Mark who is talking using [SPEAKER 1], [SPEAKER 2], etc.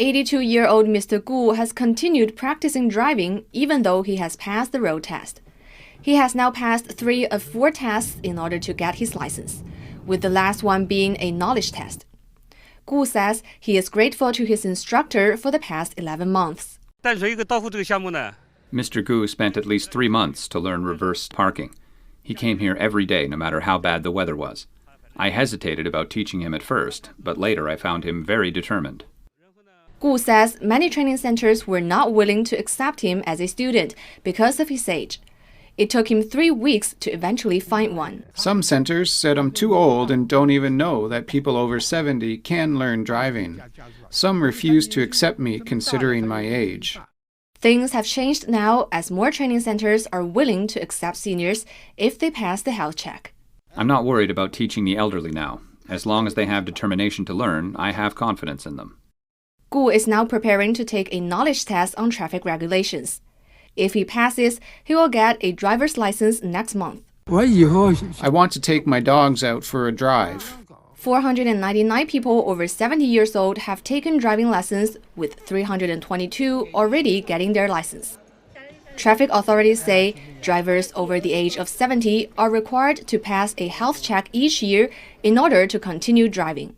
[SPEAKER 1] 82-year-old Mr. Gu has continued practicing driving even though he has passed the road test. He has now passed 3 of 4 tests in order to get his license, with the last one being a knowledge test. Gu says he is grateful to his instructor for the past 11 months.
[SPEAKER 2] Mr. Gu spent at least 3 months to learn reverse parking. He came here every day no matter how bad the weather was. I hesitated about teaching him at first, but later I found him very determined.
[SPEAKER 1] Gu says many training centers were not willing to accept him as a student because of his age. It took him 3 weeks to eventually find one.
[SPEAKER 3] Some centers said I'm too old and don't even know that people over 70 can learn driving. Some refused to accept me considering my age.
[SPEAKER 1] Things have changed now as more training centers are willing to accept seniors if they pass the health check.
[SPEAKER 2] I'm not worried about teaching the elderly now. As long as they have determination to learn, I have confidence in them.
[SPEAKER 1] Gu is now preparing to take a knowledge test on traffic regulations. If he passes, he will get a driver's license next month.
[SPEAKER 3] I want to take my dogs out for a drive.
[SPEAKER 1] 499 people over 70 years old have taken driving lessons, with 322 already getting their license. Traffic authorities say drivers over the age of 70 are required to pass a health check each year in order to continue driving.